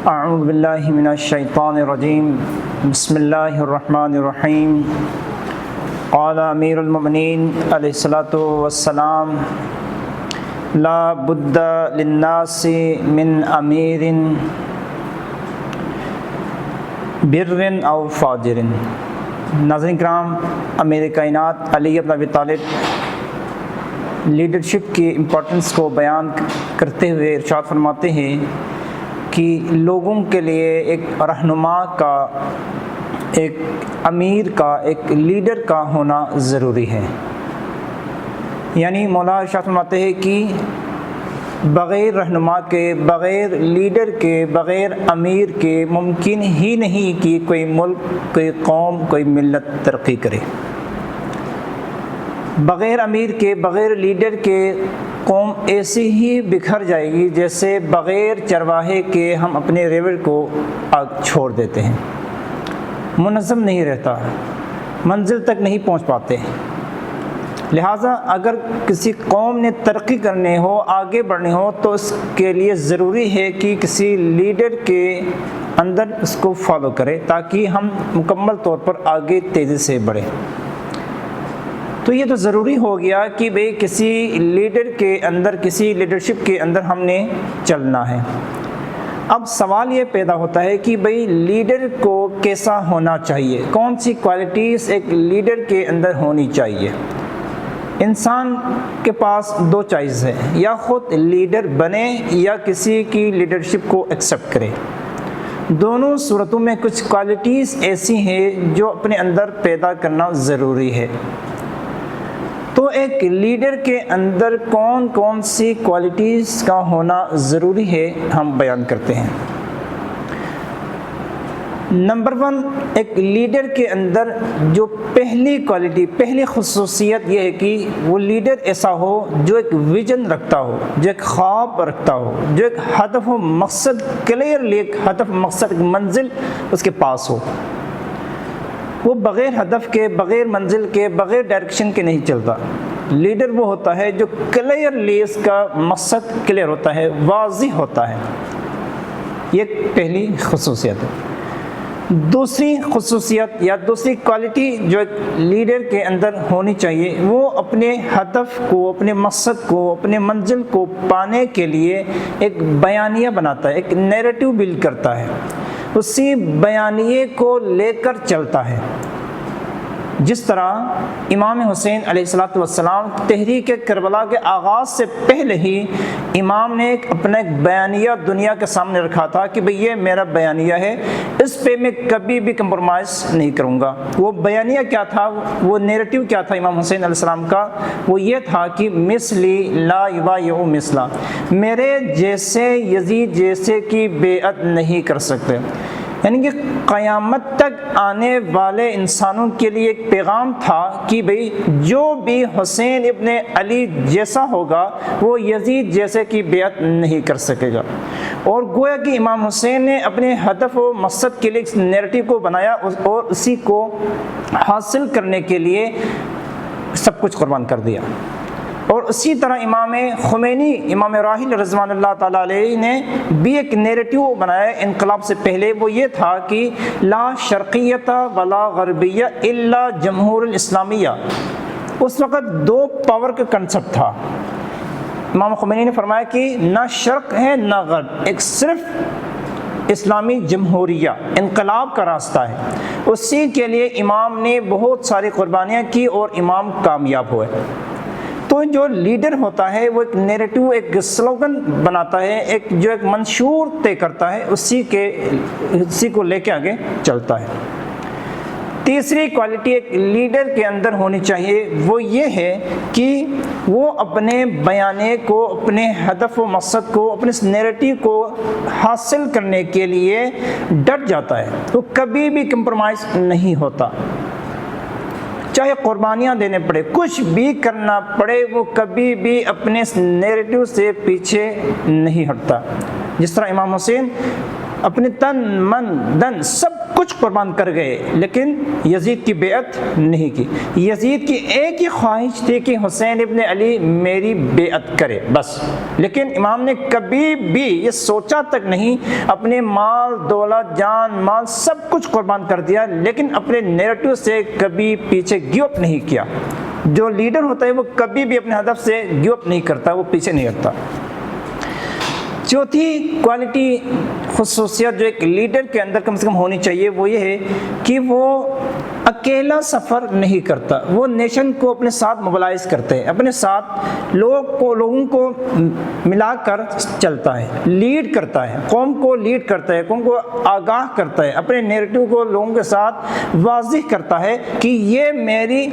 اعوذ باللہ من الشیطان الرجیم بسم اللہ الرحمن الرحیم قال امیر المؤمنین علیہ الصلاۃ والسلام لا بد للناس من امیر بر او فاجر۔ ناظرین کرام، امیر کائنات علی بن ابی طالب لیڈرشپ کی امپورٹنس کو بیان کرتے ہوئے ارشاد فرماتے ہیں کہ لوگوں کے لیے ایک رہنما کا، ایک امیر کا، ایک لیڈر کا ہونا ضروری ہے۔ یعنی مولا ارشاد فرماتے ہیں کہ بغیر رہنما کے، بغیر لیڈر کے، بغیر امیر کے ممکن ہی نہیں کہ کوئی ملک، کوئی قوم، کوئی ملت ترقی کرے۔ بغیر امیر کے، بغیر لیڈر کے قوم ایسی ہی بکھر جائے گی جیسے بغیر چرواہے کے ہم اپنے ریوڑ کو چھوڑ دیتے ہیں۔ منظم نہیں رہتا، منزل تک نہیں پہنچ پاتے۔ لہٰذا اگر کسی قوم نے ترقی کرنی ہو، آگے بڑھنی ہو، تو اس کے لیے ضروری ہے کہ کسی لیڈر کے اندر اس کو فالو کرے تاکہ ہم مکمل طور پر آگے تیزی سے بڑھیں۔ تو یہ تو ضروری ہو گیا کہ بھئی کسی لیڈر کے اندر، کسی لیڈرشپ کے اندر ہم نے چلنا ہے۔ اب سوال یہ پیدا ہوتا ہے کہ بھئی لیڈر کو کیسا ہونا چاہیے، کون سی کوالٹیز ایک لیڈر کے اندر ہونی چاہیے۔ انسان کے پاس دو چوائس ہے، یا خود لیڈر بنے یا کسی کی لیڈرشپ کو ایکسیپٹ کرے۔ دونوں صورتوں میں کچھ کوالٹیز ایسی ہیں جو اپنے اندر پیدا کرنا ضروری ہے۔ تو ایک لیڈر کے اندر کون کون سی کوالٹیز کا ہونا ضروری ہے، ہم بیان کرتے ہیں۔ نمبر 1، ایک لیڈر کے اندر جو پہلی کوالٹی، پہلی خصوصیت یہ ہے کہ وہ لیڈر ایسا ہو جو ایک ویژن رکھتا ہو، جو ایک خواب رکھتا ہو، جو ایک ہدف و مقصد کلیئرلی، ایک ہدف، مقصد، ایک منزل اس کے پاس ہو۔ وہ بغیر ہدف کے، بغیر منزل کے، بغیر ڈائریکشن کے نہیں چلتا۔ لیڈر وہ ہوتا ہے جو کلیئرلی اس کا مقصد کلیئر ہوتا ہے، واضح ہوتا ہے۔ یہ پہلی خصوصیت ہے۔ دوسری خصوصیت یا دوسری کوالٹی جو ایک لیڈر کے اندر ہونی چاہیے، وہ اپنے ہدف کو، اپنے مقصد کو، اپنے منزل کو پانے کے لیے ایک بیانیہ بناتا ہے، ایک نیریٹو بلڈ کرتا ہے، اسی بیانیے کو لے کر چلتا ہے۔ جس طرح امام حسین علیہ السلام تحریک کربلا کے آغاز سے پہلے ہی امام نے اپنا ایک بیانیہ دنیا کے سامنے رکھا تھا کہ بھئی یہ میرا بیانیہ ہے، اس پہ میں کبھی بھی کمپرومائز نہیں کروں گا۔ وہ بیانیہ کیا تھا، وہ نیریٹو کیا تھا امام حسین علیہ السلام کا؟ وہ یہ تھا کہ مثلی لا یبایع مثلا، میرے جیسے، یزید جیسے کی بیعت نہیں کر سکتے۔ یعنی کہ قیامت تک آنے والے انسانوں کے لیے ایک پیغام تھا کہ بھئی جو بھی حسین ابن علی جیسا ہوگا وہ یزید جیسے کی بیعت نہیں کر سکے گا۔ اور گویا کہ امام حسین نے اپنے ہدف و مقصد کے لیے ایک نیریٹو کو بنایا اور اسی کو حاصل کرنے کے لیے سب کچھ قربان کر دیا۔ اور اسی طرح امام خمینی، امام راحل رضوان اللہ تعالیٰ علیہ نے بھی ایک نیریٹو بنایا انقلاب سے پہلے۔ وہ یہ تھا کہ لا شرقیت ولا غربیہ الا جمہور الاسلامیہ۔ اس وقت دو پاور کا کنسپٹ تھا۔ امام خمینی نے فرمایا کہ نہ شرق ہے نہ غرب، ایک صرف اسلامی جمہوریہ، انقلاب کا راستہ ہے۔ اسی کے لیے امام نے بہت ساری قربانیاں کی اور امام کامیاب ہوئے۔ تو جو لیڈر ہوتا ہے وہ ایک نیریٹو، ایک سلوگن بناتا ہے، ایک جو ایک منشور طے کرتا ہے، اسی کو لے کے آگے چلتا ہے۔ تیسری کوالٹی ایک لیڈر کے اندر ہونی چاہیے، وہ یہ ہے کہ وہ اپنے بیانے کو، اپنے ہدف و مقصد کو، اپنے نیریٹو کو حاصل کرنے کے لیے ڈٹ جاتا ہے، وہ کبھی بھی کمپرومائز نہیں ہوتا۔ چاہے قربانیاں دینے پڑے، کچھ بھی کرنا پڑے، وہ کبھی بھی اپنے نیریٹو سے پیچھے نہیں ہٹتا۔ جس طرح امام حسین اپنے تن، من، دن سب کچھ قربان کر گئے لیکن یزید کی بیعت نہیں کی۔ یزید کی ایک ہی خواہش تھی کہ حسین ابن علی میری بیعت کرے بس، لیکن امام نے کبھی بھی یہ سوچا تک نہیں، اپنے مال دولت جان مال سب کچھ قربان کر دیا لیکن اپنے نیریٹو سے کبھی پیچھے گیو اپ نہیں کیا۔ جو لیڈر ہوتا ہے وہ کبھی بھی اپنے ہدف سے گیو اپ نہیں کرتا، وہ پیچھے نہیں ہٹتا۔ چوتھی کوالٹی خصوصیت جو ایک لیڈر کے اندر کم سے کم ہونی چاہیے وہ یہ ہے کہ وہ اکیلا سفر نہیں کرتا، وہ نیشن کو اپنے ساتھ موبلائز کرتے ہیں، اپنے ساتھ لوگوں کو ملا کر چلتا ہے، لیڈ کرتا ہے، قوم کو لیڈ کرتا ہے، قوم کو آگاہ کرتا ہے، اپنے نیریٹو کو لوگوں کے ساتھ واضح کرتا ہے کہ یہ میری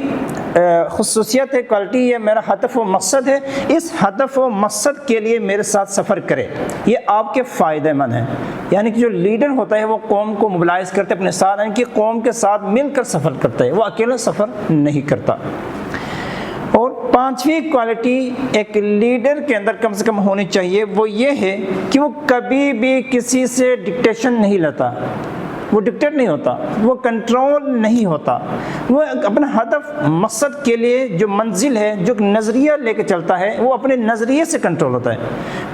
خصوصیت ہے، کوالٹی، یہ میرا ہدف و مقصد ہے، اس ہدف و مقصد کے لیے میرے ساتھ سفر کرے، یہ آپ کے فائدہ مند ہے۔ یعنی کہ جو لیڈر ہوتا ہے وہ قوم کو موبلائز کرتے اپنے ساتھ، یعنی کہ قوم کے ساتھ مل کر سفر کرتا ہے، وہ اکیلا سفر نہیں کرتا۔ اور پانچویں کوالٹی ایک لیڈر کے اندر کم سے کم ہونی چاہیے وہ یہ ہے کہ وہ کبھی بھی کسی سے ڈکٹیشن نہیں لیتا، وہ ڈکٹیٹ نہیں ہوتا، وہ کنٹرول نہیں ہوتا، وہ اپنا ہدف مقصد کے لیے جو منزل ہے، جو نظریہ لے کے چلتا ہے، وہ اپنے نظریے سے کنٹرول ہوتا ہے،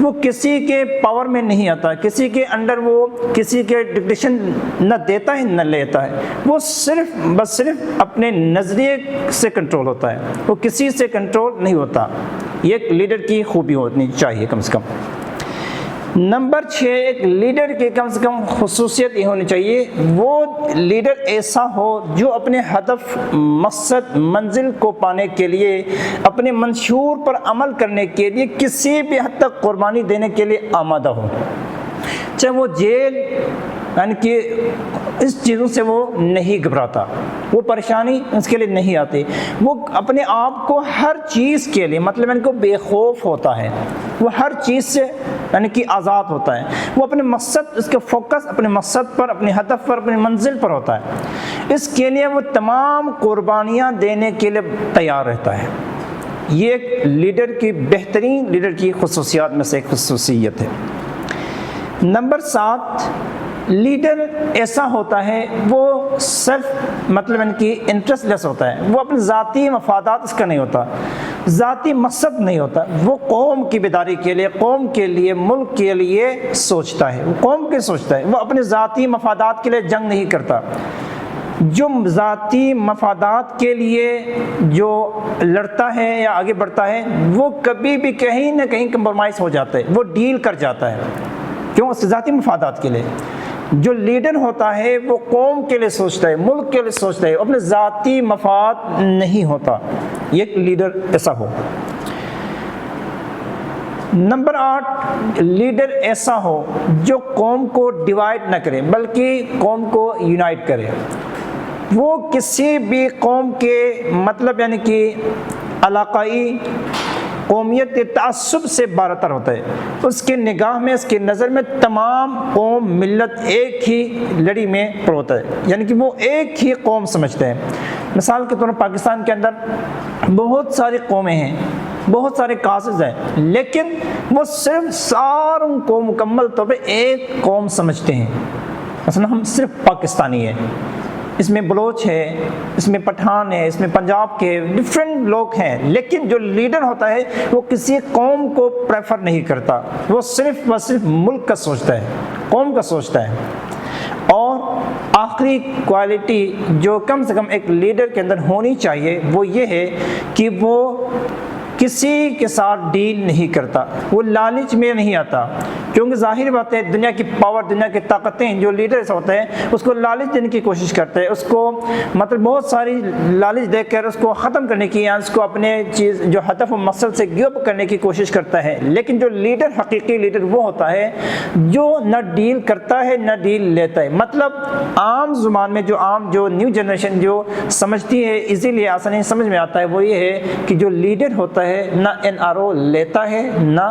وہ کسی کے پاور میں نہیں آتا، کسی کے انڈر وہ کسی کے ڈکٹیشن نہ دیتا ہے نہ لیتا ہے، وہ صرف اپنے نظریے سے کنٹرول ہوتا ہے، وہ کسی سے کنٹرول نہیں ہوتا۔ یہ ایک لیڈر کی خوبی ہونی چاہیے کم سے کم۔ نمبر 6 ایک لیڈر کی کم سے کم خصوصیت یہ ہونی چاہیے وہ لیڈر ایسا ہو جو اپنے ہدف مقصد منزل کو پانے کے لیے اپنے منشور پر عمل کرنے کے لیے کسی بھی حد تک قربانی دینے کے لیے آمادہ ہو، چاہے وہ جیل، یعنی کہ اس چیزوں سے وہ نہیں گھبراتا، وہ پریشانی اس کے لیے نہیں آتی، وہ اپنے آپ کو ہر چیز کے لیے مطلب ان کو بے خوف ہوتا ہے، وہ ہر چیز سے یعنی کہ آزاد ہوتا ہے، وہ اپنے مقصد، اس کے فوکس اپنے مقصد پر، اپنے ہدف پر، اپنی منزل پر ہوتا ہے، اس کے لیے وہ تمام قربانیاں دینے کے لیے تیار رہتا ہے۔ یہ ایک لیڈر کی بہترین لیڈر کی خصوصیات میں سے ایک خصوصیت ہے۔ نمبر 7 لیڈر ایسا ہوتا ہے وہ صرف مطلب ان کی انٹرسٹ لیس ہوتا ہے، وہ اپنے ذاتی مفادات اس کا نہیں ہوتا، ذاتی مقصد نہیں ہوتا، وہ قوم کی بیداری کے لیے، قوم کے لیے، ملک کے لیے سوچتا ہے، وہ قوم کے سوچتا ہے، وہ اپنے ذاتی مفادات کے لیے جنگ نہیں کرتا۔ جو ذاتی مفادات کے لیے جو لڑتا ہے یا آگے بڑھتا ہے وہ کبھی بھی کہیں نہ کہیں کمپرومائز ہو جاتا ہے، وہ ڈیل کر جاتا ہے، کیوں؟ اس ذاتی مفادات کے لیے۔ جو لیڈر ہوتا ہے وہ قوم کے لیے سوچتا ہے، ملک کے لیے سوچتا ہے، اپنے ذاتی مفاد نہیں ہوتا، یہ ایک لیڈر ایسا ہو۔ نمبر 8 لیڈر ایسا ہو جو قوم کو ڈیوائڈ نہ کرے بلکہ قوم کو یونائٹ کرے، وہ کسی بھی قوم کے مطلب یعنی کہ علاقائی قومیت کے تعصب سے بارتر ہوتا ہے، اس کے نگاہ میں، اس کے نظر میں تمام قوم ملت ایک ہی لڑی میں پروتا ہے، یعنی کہ وہ ایک ہی قوم سمجھتے ہیں۔ مثال کے طور پر پاکستان کے اندر بہت ساری قومیں ہیں، بہت سارے کاسز ہیں، لیکن وہ صرف ساروں کو مکمل طور پہ ایک قوم سمجھتے ہیں۔ مثلا ہم صرف پاکستانی ہیں، اس میں بلوچ ہے، اس میں پٹھان ہے، اس میں پنجاب کے ڈفرینٹ لوگ ہیں، لیکن جو لیڈر ہوتا ہے وہ کسی قوم کو پریفر نہیں کرتا، وہ صرف ملک کا سوچتا ہے، قوم کا سوچتا ہے۔ اور آخری کوالٹی جو کم سے کم ایک لیڈر کے اندر ہونی چاہیے وہ یہ ہے کہ وہ کسی کے ساتھ ڈیل نہیں کرتا، وہ لالچ میں نہیں آتا، کیونکہ ظاہر بات ہے دنیا کی پاور، دنیا کی طاقتیں، جو لیڈرز ہوتے ہیں اس کو لالچ دینے کی کوشش کرتے ہیں، اس کو مطلب بہت ساری لالچ دے کر اس کو ختم کرنے کی یا اس کو اپنے چیز جو ہدف و مقصد سے گیو اپ کرنے کی کوشش کرتا ہے۔ لیکن جو لیڈر، حقیقی لیڈر وہ ہوتا ہے جو نہ ڈیل کرتا ہے نہ ڈیل لیتا ہے، مطلب عام زبان میں جو نیو جنریشن جو سمجھتی ہے، ایزیلی آسانی سمجھ میں آتا ہے، وہ یہ ہے کہ جو لیڈر ہوتا ہے نہ NRO لیتا ہے نہ